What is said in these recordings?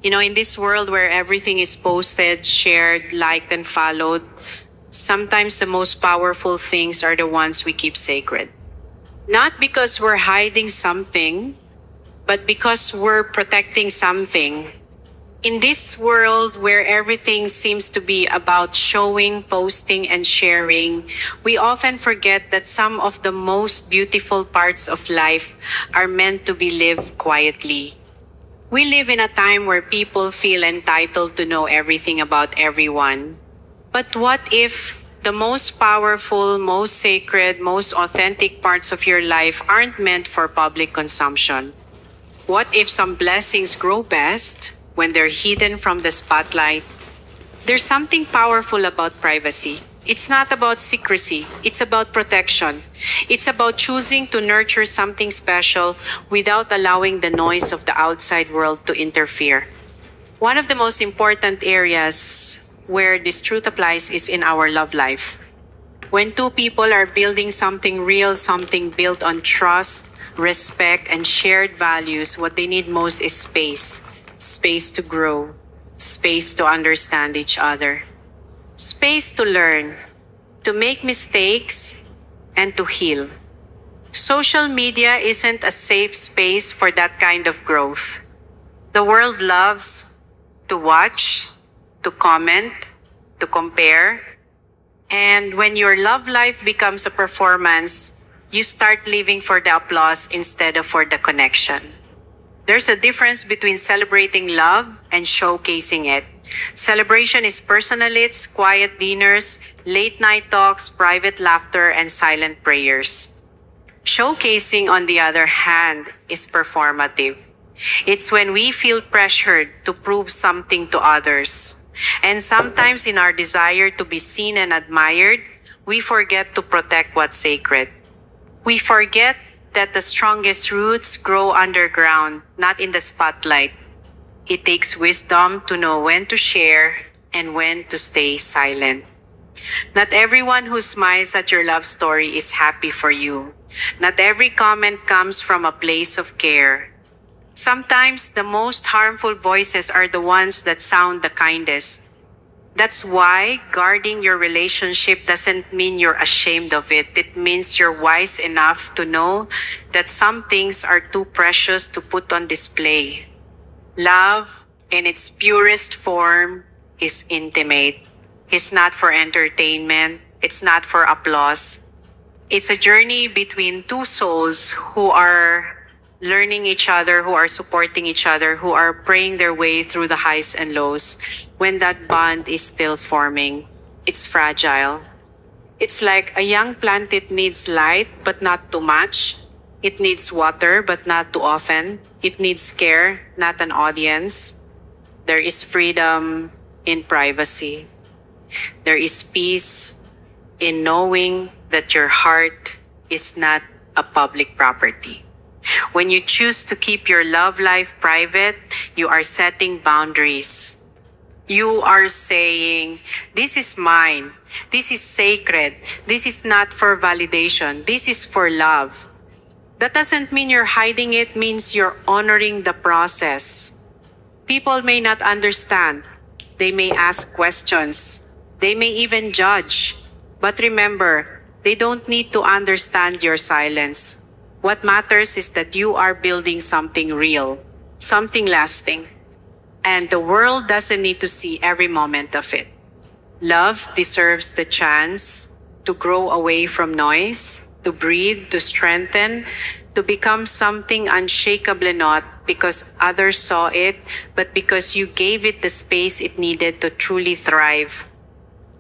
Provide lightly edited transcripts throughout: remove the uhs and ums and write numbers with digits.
In this world where everything is posted, shared, liked, and followed, sometimes the most powerful things are the ones we keep sacred. Not because we're hiding something, but because we're protecting something. In this world where everything seems to be about showing, posting, and sharing, we often forget that some of the most beautiful parts of life are meant to be lived quietly. We live in a time where people feel entitled to know everything about everyone. But what if the most powerful, most sacred, most authentic parts of your life aren't meant for public consumption? What if some blessings grow best when they're hidden from the spotlight? There's something powerful about privacy. It's not about secrecy, it's about protection. It's about choosing to nurture something special without allowing the noise of the outside world to interfere. One of the most important areas where this truth applies is in our love life. When two people are building something real, something built on trust, respect, and shared values, what they need most is space. Space to grow, space to understand each other, space to learn, to make mistakes, and to heal. Social media isn't a safe space for that kind of growth. The world loves to watch, to comment, to compare. And when your love life becomes a performance, you start living for the applause instead of for the connection. There's a difference between celebrating love and showcasing it. Celebration is personal hits, quiet dinners, late night talks, private laughter, and silent prayers. Showcasing, on the other hand, is performative. It's when we feel pressured to prove something to others. And sometimes in our desire to be seen and admired, we forget to protect what's sacred. We forget that the strongest roots grow underground, not in the spotlight. It takes wisdom to know when to share and when to stay silent. Not everyone who smiles at your love story is happy for you. Not every comment comes from a place of care. Sometimes the most harmful voices are the ones that sound the kindest. That's why guarding your relationship doesn't mean you're ashamed of it. It means you're wise enough to know that some things are too precious to put on display. Love, in its purest form, is intimate. It's not for entertainment. It's not for applause. It's a journey between two souls who are learning each other, who are supporting each other, who are praying their way through the highs and lows. When that bond is still forming, it's fragile. It's like a young plant, it needs light, but not too much. It needs water, but not too often. It needs care, not an audience. There is freedom in privacy. There is peace in knowing that your heart is not a public property. When you choose to keep your love life private, you are setting boundaries. You are saying, this is mine. This is sacred. This is not for validation. This is for love. That doesn't mean you're hiding it, means you're honoring the process. People may not understand. They may ask questions. They may even judge. But remember, they don't need to understand your silence. What matters is that you are building something real, something lasting. And the world doesn't need to see every moment of it. Love deserves the chance to grow away from noise, to breathe, to strengthen, to become something unshakable, not because others saw it, but because you gave it the space it needed to truly thrive.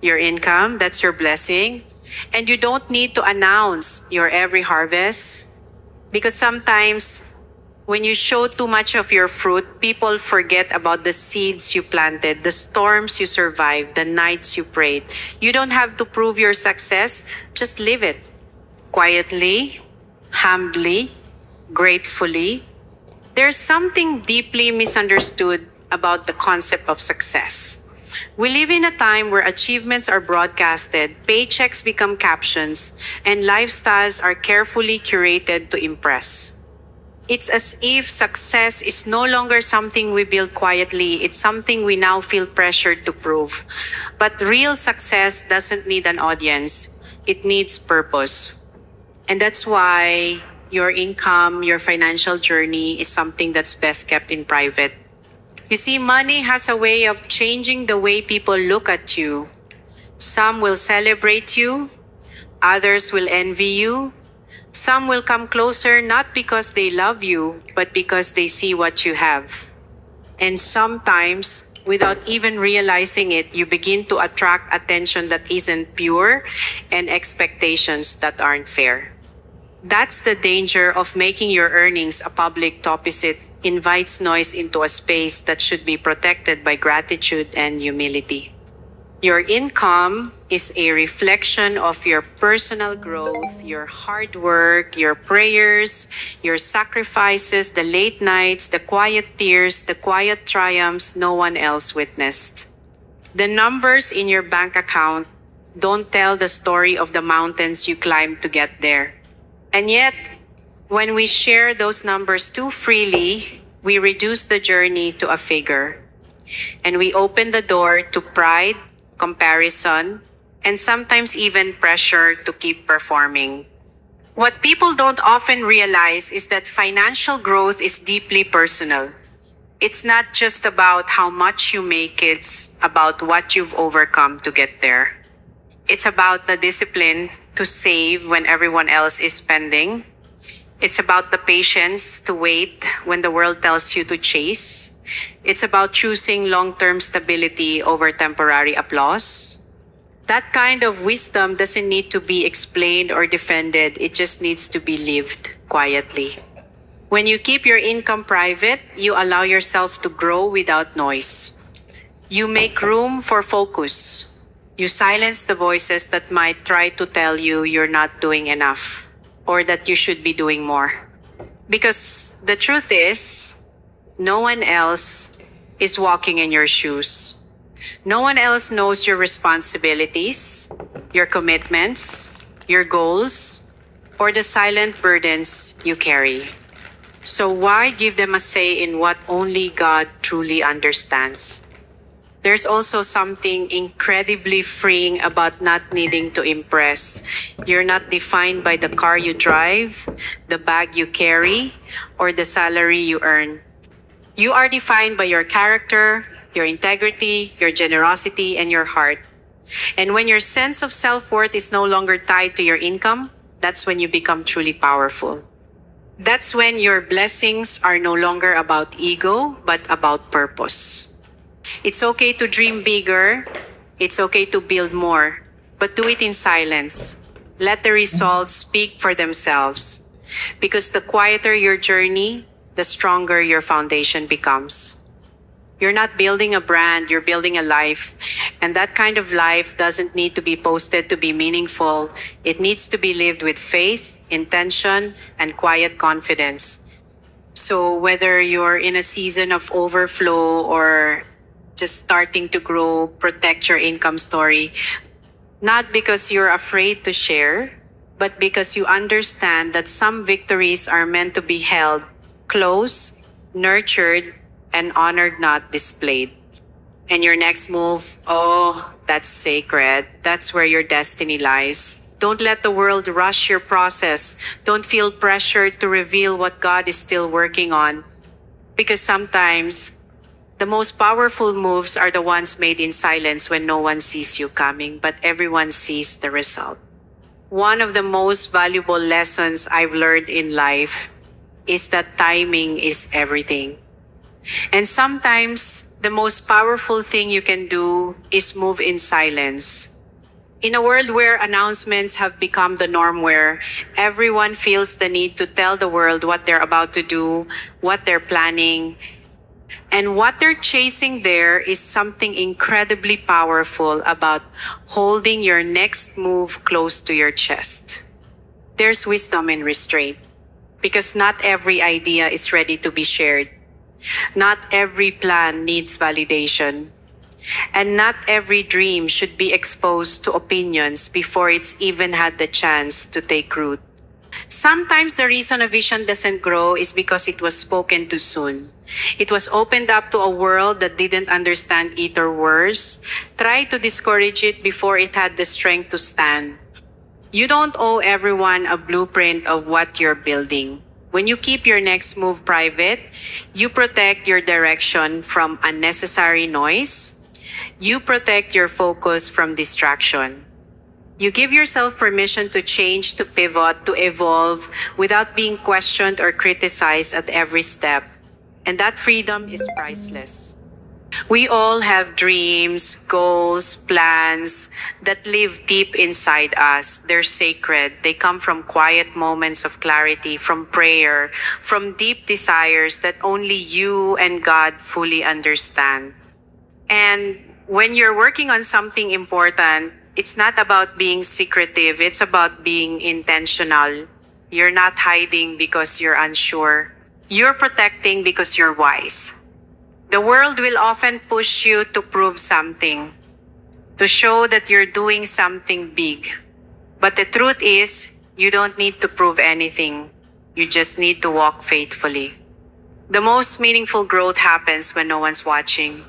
Your income, that's your blessing. And you don't need to announce your every harvest, because sometimes when you show too much of your fruit, people forget about the seeds you planted, the storms you survived, the nights you prayed. You don't have to prove your success, just live it. Quietly, humbly, gratefully. There's something deeply misunderstood about the concept of success. We live in a time where achievements are broadcasted, paychecks become captions, and lifestyles are carefully curated to impress. It's as if success is no longer something we build quietly, it's something we now feel pressured to prove. But real success doesn't need an audience, it needs purpose. And that's why your income, your financial journey is something that's best kept in private. You see, money has a way of changing the way people look at you. Some will celebrate you, others will envy you. Some will come closer not because they love you, but because they see what you have. And sometimes, without even realizing it, you begin to attract attention that isn't pure and expectations that aren't fair. That's the danger of making your earnings a public topic. It invites noise into a space that should be protected by gratitude and humility. Your income is a reflection of your personal growth, your hard work, your prayers, your sacrifices, the late nights, the quiet tears, the quiet triumphs no one else witnessed. The numbers in your bank account don't tell the story of the mountains you climbed to get there. And yet, when we share those numbers too freely, we reduce the journey to a figure. And we open the door to pride, comparison, and sometimes even pressure to keep performing. What people don't often realize is that financial growth is deeply personal. It's not just about how much you make, it's about what you've overcome to get there. It's about the discipline to save when everyone else is spending. It's about the patience to wait when the world tells you to chase. It's about choosing long-term stability over temporary applause. That kind of wisdom doesn't need to be explained or defended. It just needs to be lived quietly. When you keep your income private, you allow yourself to grow without noise. You make room for focus. You silence the voices that might try to tell you you're not doing enough or that you should be doing more. Because the truth is, no one else is walking in your shoes. No one else knows your responsibilities, your commitments, your goals, or the silent burdens you carry. So why give them a say in what only God truly understands? There's also something incredibly freeing about not needing to impress. You're not defined by the car you drive, the bag you carry, or the salary you earn. You are defined by your character, your integrity, your generosity, and your heart. And when your sense of self-worth is no longer tied to your income, that's when you become truly powerful. That's when your blessings are no longer about ego, but about purpose. It's okay to dream bigger. It's okay to build more, but do it in silence. Let the results speak for themselves. Because the quieter your journey, the stronger your foundation becomes. You're not building a brand, you're building a life. And that kind of life doesn't need to be posted to be meaningful. It needs to be lived with faith, intention, and quiet confidence. So whether you're in a season of overflow or just starting to grow, protect your income story, not because you're afraid to share, but because you understand that some victories are meant to be held close, nurtured, and honored, not displayed. And your next move, oh, that's sacred. That's where your destiny lies. Don't let the world rush your process. Don't feel pressured to reveal what God is still working on. Because sometimes, the most powerful moves are the ones made in silence when no one sees you coming, but everyone sees the result. One of the most valuable lessons I've learned in life is that timing is everything. And sometimes the most powerful thing you can do is move in silence. In a world where announcements have become the norm, where everyone feels the need to tell the world what they're about to do, what they're planning, and what they're chasing, there is something incredibly powerful about holding your next move close to your chest. There's wisdom in restraint, because not every idea is ready to be shared. Not every plan needs validation. And not every dream should be exposed to opinions before it's even had the chance to take root. Sometimes the reason a vision doesn't grow is because it was spoken too soon. It was opened up to a world that didn't understand it, or worse, tried to discourage it before it had the strength to stand. You don't owe everyone a blueprint of what you're building. When you keep your next move private, you protect your direction from unnecessary noise. You protect your focus from distraction. You give yourself permission to change, to pivot, to evolve without being questioned or criticized at every step. And that freedom is priceless. We all have dreams, goals, plans that live deep inside us. They're sacred. They come from quiet moments of clarity, from prayer, from deep desires that only you and God fully understand. And when you're working on something important, it's not about being secretive, it's about being intentional. You're not hiding because you're unsure. You're protecting because you're wise. The world will often push you to prove something, to show that you're doing something big. But the truth is, you don't need to prove anything. You just need to walk faithfully. The most meaningful growth happens when no one's watching.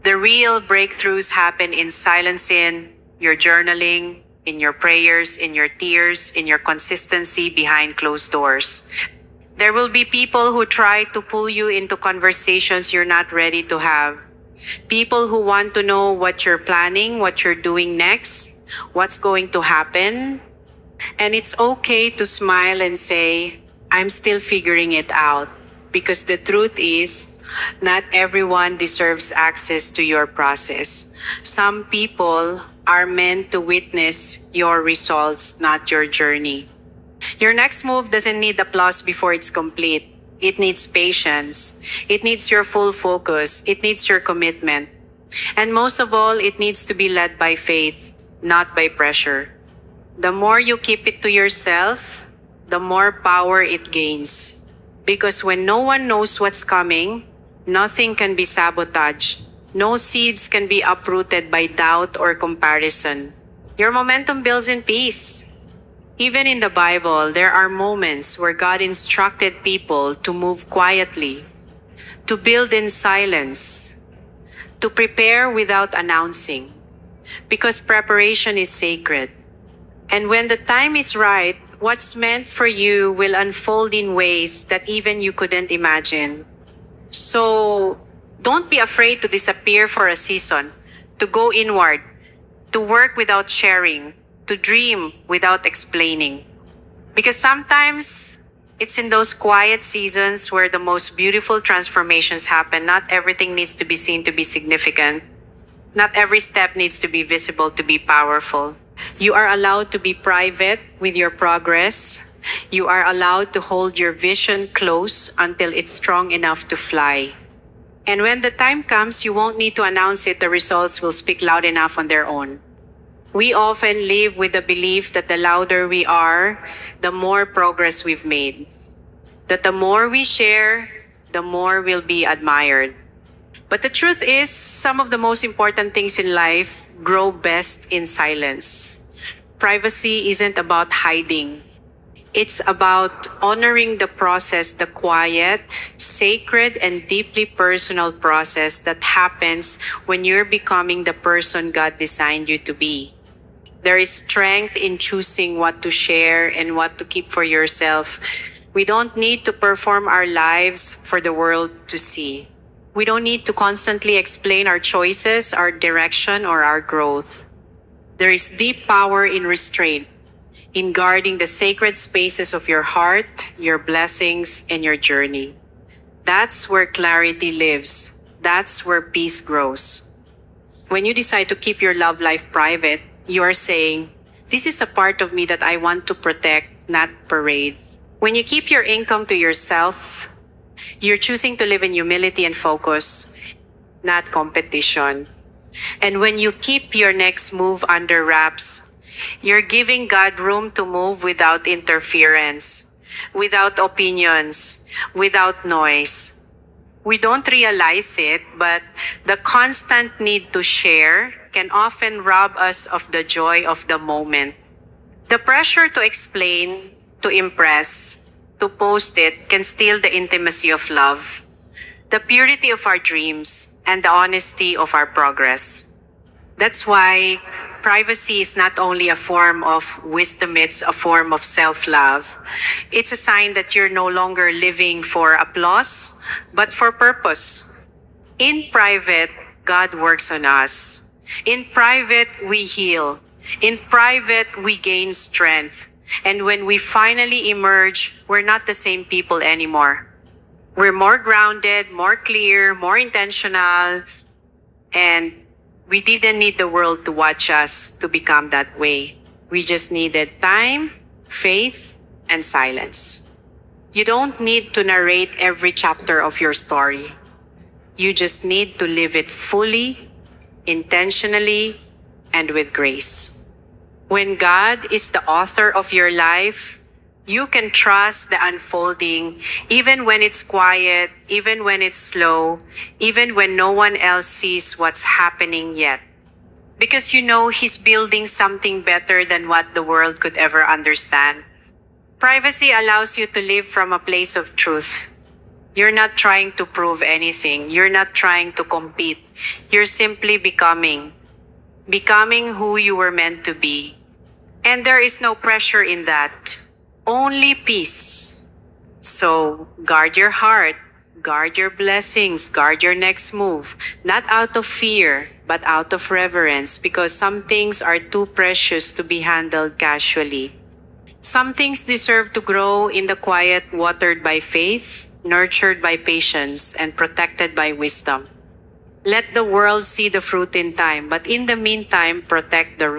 The real breakthroughs happen in silence, in your journaling, in your prayers, in your tears, in your consistency behind closed doors. There will be people who try to pull you into conversations you're not ready to have. People who want to know what you're planning, what you're doing next, what's going to happen. And it's okay to smile and say, I'm still figuring it out. Because the truth is, not everyone deserves access to your process. Some people are meant to witness your results, not your journey. Your next move doesn't need applause before it's complete. It needs patience. It needs your full focus. It needs your commitment. And most of all, it needs to be led by faith, not by pressure. The more you keep it to yourself, the more power it gains. Because when no one knows what's coming, nothing can be sabotaged. No seeds can be uprooted by doubt or comparison. Your momentum builds in peace. Even in the Bible, there are moments where God instructed people to move quietly, to build in silence, to prepare without announcing, because preparation is sacred. And when the time is right, what's meant for you will unfold in ways that even you couldn't imagine. So don't be afraid to disappear for a season, to go inward, to work without sharing, to dream without explaining. Because sometimes it's in those quiet seasons where the most beautiful transformations happen. Not everything needs to be seen to be significant. Not every step needs to be visible to be powerful. You are allowed to be private with your progress. You are allowed to hold your vision close until it's strong enough to fly. And when the time comes, you won't need to announce it. The results will speak loud enough on their own. We often live with the beliefs that the louder we are, the more progress we've made. That the more we share, the more we'll be admired. But the truth is, some of the most important things in life grow best in silence. Privacy isn't about hiding. It's about honoring the process, the quiet, sacred, and deeply personal process that happens when you're becoming the person God designed you to be. There is strength in choosing what to share and what to keep for yourself. We don't need to perform our lives for the world to see. We don't need to constantly explain our choices, our direction, or our growth. There is deep power in restraint, in guarding the sacred spaces of your heart, your blessings, and your journey. That's where clarity lives. That's where peace grows. When you decide to keep your love life private, you are saying, this is a part of me that I want to protect, not parade. When you keep your income to yourself, you're choosing to live in humility and focus, not competition. And when you keep your next move under wraps, you're giving God room to move without interference, without opinions, without noise. We don't realize it, but the constant need to share can often rob us of the joy of the moment. The pressure to explain, to impress, to post it can steal the intimacy of love, the purity of our dreams, and the honesty of our progress. That's why privacy is not only a form of wisdom, it's a form of self love. It's a sign that you're no longer living for applause, but for purpose. In private, God works on us. In private, we heal. In private, we gain strength. And when we finally emerge, we're not the same people anymore. We're more grounded, more clear, more intentional, and we didn't need the world to watch us to become that way. We just needed time, faith, and silence. You don't need to narrate every chapter of your story. You just need to live it fully, intentionally, and with grace. When God is the author of your life, you can trust the unfolding, even when it's quiet, even when it's slow, even when no one else sees what's happening yet. Because you know He's building something better than what the world could ever understand. Privacy allows you to live from a place of truth. You're not trying to prove anything. You're not trying to compete. You're simply becoming who you were meant to be. And there is no pressure in that. Only peace. So guard your heart, guard your blessings, guard your next move, not out of fear, but out of reverence, because some things are too precious to be handled casually. Some things deserve to grow in the quiet, watered by faith, nurtured by patience, and protected by wisdom. Let the world see the fruit in time, but in the meantime, protect the root.